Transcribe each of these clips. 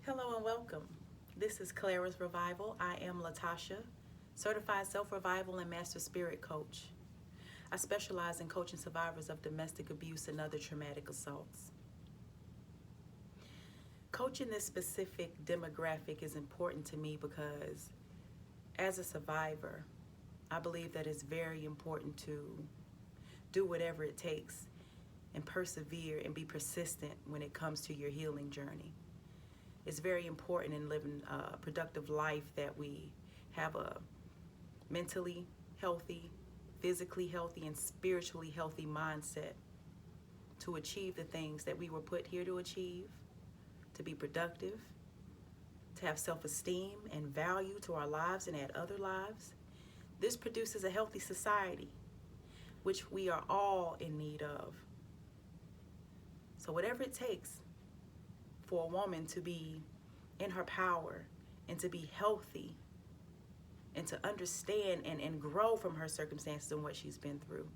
Hello and welcome. This is Clara's Revival. I am Latasha, certified self-revival and master spirit coach. I specialize in coaching survivors of domestic abuse and other traumatic assaults. Coaching this specific demographic is important to me because as a survivor, I believe that it's very important to do whatever it takes and persevere and be persistent when it comes to your healing journey. It's very important in living a productive life that we have a mentally healthy, physically healthy, and spiritually healthy mindset to achieve the things that we were put here to achieve, to be productive, to have self-esteem and value to our lives and add other lives. This produces a healthy society, which we are all in need of. So whatever it takes for a woman to be in her power and to be healthy and to understand and grow from her circumstances and what she's been through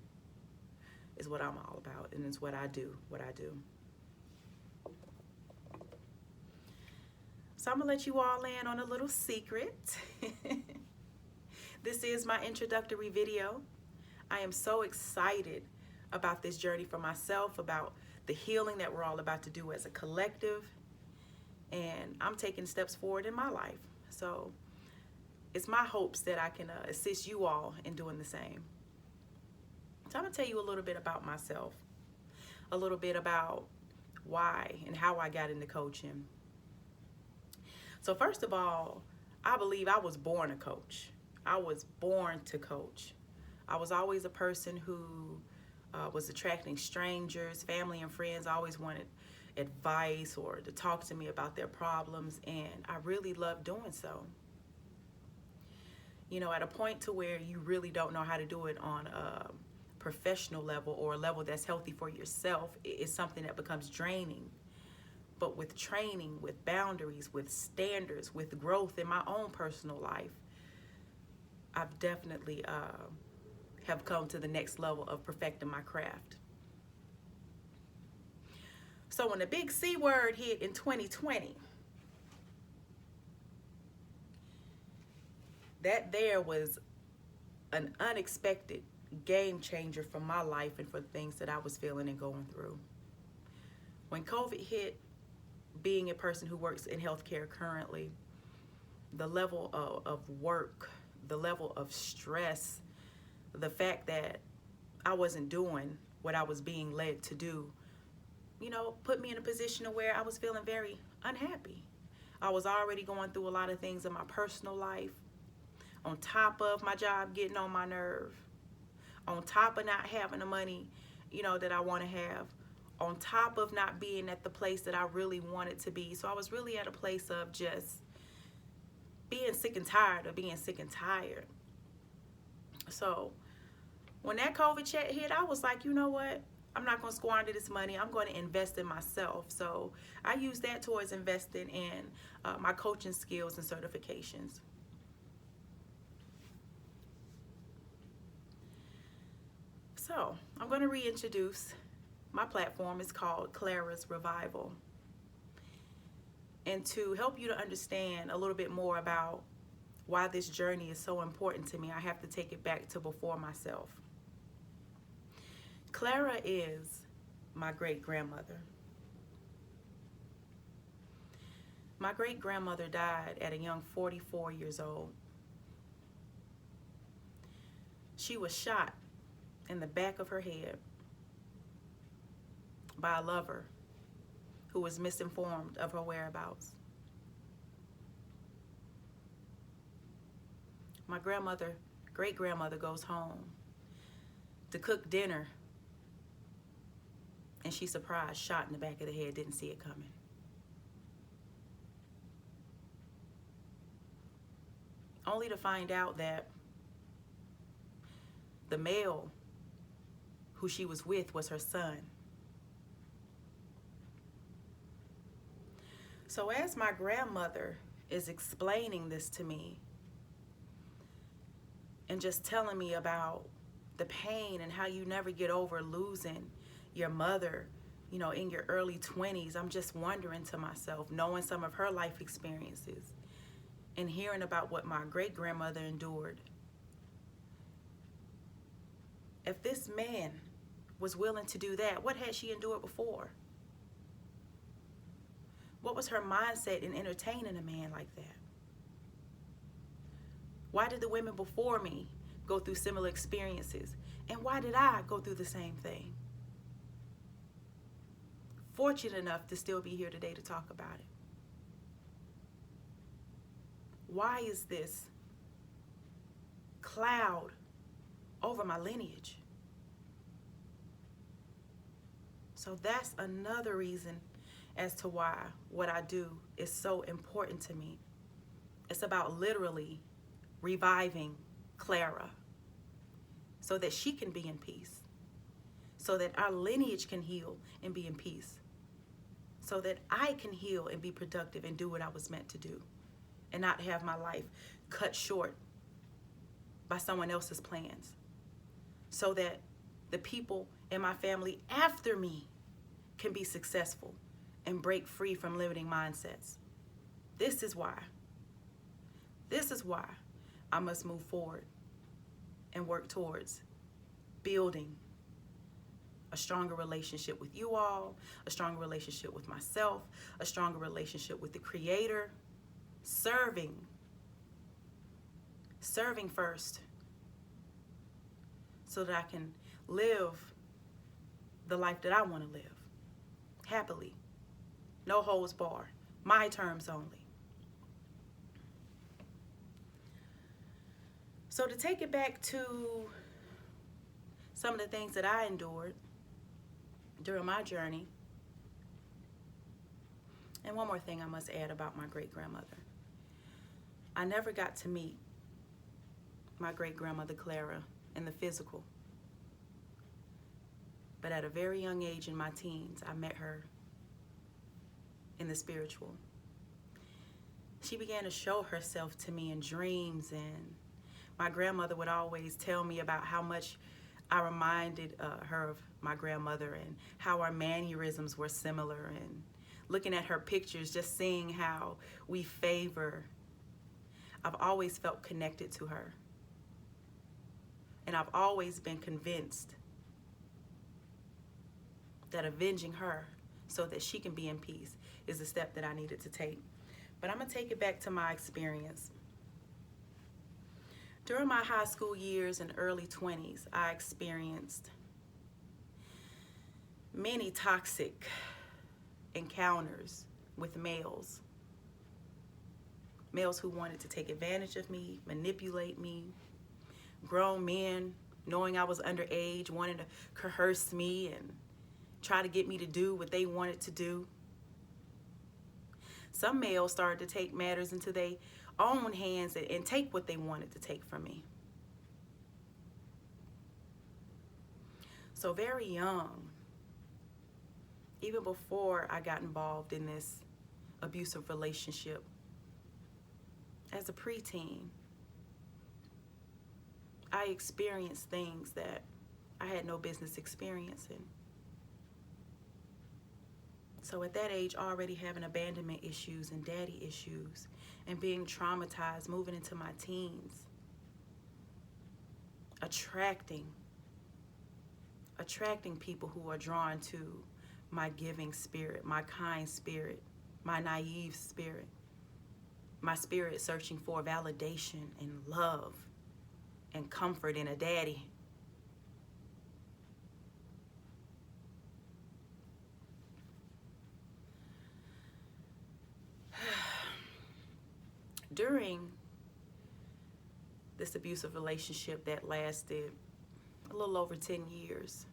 is what I'm all about, and it's what I do. So I'm gonna let you all in on a little secret. This is my introductory video. I am so excited about this journey for myself, about the healing that we're all about to do as a collective, and I'm taking steps forward in my life. So it's my hopes that I can assist you all in doing the same. So I'm gonna tell you a little bit about myself, a little bit about why and how I got into coaching. So first of all, I believe I was born a coach. I was born to coach. I was always a person who was attracting strangers, family and friends. I always wanted advice or to talk to me about their problems, and I really loved doing so. You know, at a point to where you really don't know how to do it on a professional level or a level that's healthy for yourself, it's something that becomes draining. But with training, with boundaries, with standards, with growth in my own personal life, I've definitely have come to the next level of perfecting my craft. So when the big C word hit in 2020, that there was an unexpected game changer for my life and for the things that I was feeling and going through. When COVID hit, being a person who works in healthcare currently, the level of work, the level of stress, the fact that I wasn't doing what I was being led to do, you know, put me in a position where I was feeling very unhappy. I was already going through a lot of things in my personal life, on top of my job getting on my nerve, on top of not having the money, you know, that I want to have, on top of not being at the place that I really wanted to be. So I was really at a place of just being sick and tired of being sick and tired. So when that COVID check hit, I was like, you know what? I'm not going to squander this money. I'm going to invest in myself. So I used that towards investing in my coaching skills and certifications. So I'm going to reintroduce my platform. It's called Clara's Revival. And to help you to understand a little bit more about why this journey is so important to me, I have to take it back to before myself. Clara is my great-grandmother. My great-grandmother died at a young 44 years old. She was shot in the back of her head by a lover who was misinformed of her whereabouts. My great-grandmother goes home to cook dinner, and she's surprised, shot in the back of the head, didn't see it coming. Only to find out that the male who she was with was her son. So as my grandmother is explaining this to me and just telling me about the pain and how you never get over losing your mother, in your early 20s, I'm just wondering to myself, knowing some of her life experiences and hearing about what my great grandmother endured. If this man was willing to do that, what had she endured before? What was her mindset in entertaining a man like that? Why did the women before me go through similar experiences? And why did I go through the same thing? Fortunate enough to still be here today to talk about it. Why is this cloud over my lineage? So that's another reason as to why what I do is so important to me. It's about literally reviving Clara so that she can be in peace, so that our lineage can heal and be in peace, so that I can heal and be productive and do what I was meant to do and not have my life cut short by someone else's plans, so that the people in my family after me can be successful and break free from limiting mindsets. This is why I must move forward and work towards building a stronger relationship with you all, a stronger relationship with myself, a stronger relationship with the Creator, serving first so that I can live the life that I want to live, happily, no holds barred, my terms only. So to take it back to some of the things that I endured during my journey, and one more thing I must add about my great-grandmother. I never got to meet my great-grandmother Clara in the physical, but at a very young age in my teens, I met her in the spiritual. She began to show herself to me in dreams, and my grandmother would always tell me about how much I reminded her of my grandmother and how our mannerisms were similar, and looking at her pictures, just seeing how we favor. I've always felt connected to her. And I've always been convinced that avenging her so that she can be in peace is the step that I needed to take. But I'm going to take it back to my experience. During my high school years and early 20s, I experienced many toxic encounters with males. Males who wanted to take advantage of me, manipulate me. Grown men, knowing I was underage, wanted to coerce me and try to get me to do what they wanted to do. Some males started to take matters into their own hands and take what they wanted to take from me. So very young, even before I got involved in this abusive relationship, as a preteen, I experienced things that I had no business experiencing. So at that age, already having abandonment issues and daddy issues and being traumatized, moving into my teens, attracting people who are drawn to my giving spirit, my kind spirit, my naive spirit, my spirit searching for validation and love and comfort in a daddy. During this abusive relationship that lasted a little over 10 years,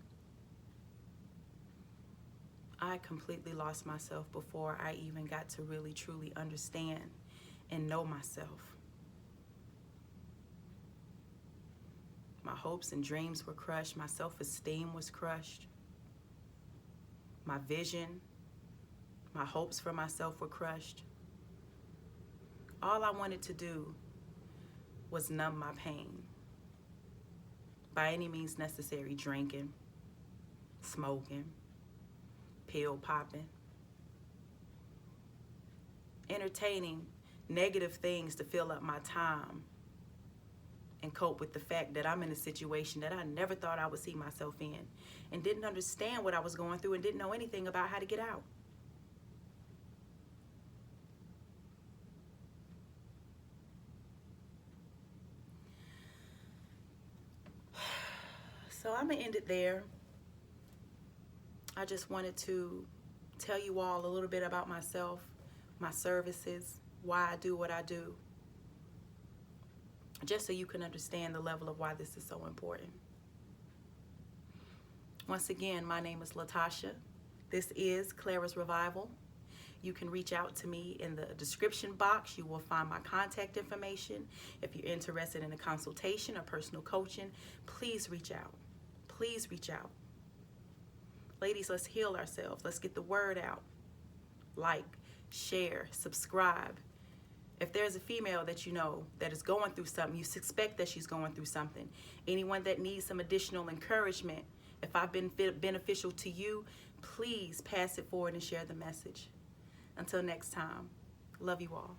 I completely lost myself before I even got to really truly understand and know myself. My hopes and dreams were crushed. My self-esteem was crushed. My vision, my hopes for myself were crushed. All I wanted to do was numb my pain. By any means necessary, drinking, smoking, pill popping, entertaining negative things to fill up my time and cope with the fact that I'm in a situation that I never thought I would see myself in, and didn't understand what I was going through and didn't know anything about how to get out. So I'm gonna end it there. I just wanted to tell you all a little bit about myself, my services, why I do what I do, just so you can understand the level of why this is so important. Once again, my name is Latasha. This is Clara's Revival. You can reach out to me in the description box. You will find my contact information. If you're interested in a consultation or personal coaching, please reach out. Please reach out. Ladies, let's heal ourselves. Let's get the word out. Like, share, subscribe. If there's a female that you know that is going through something, you suspect that she's going through something, anyone that needs some additional encouragement, if I've been beneficial to you, please pass it forward and share the message. Until next time, love you all.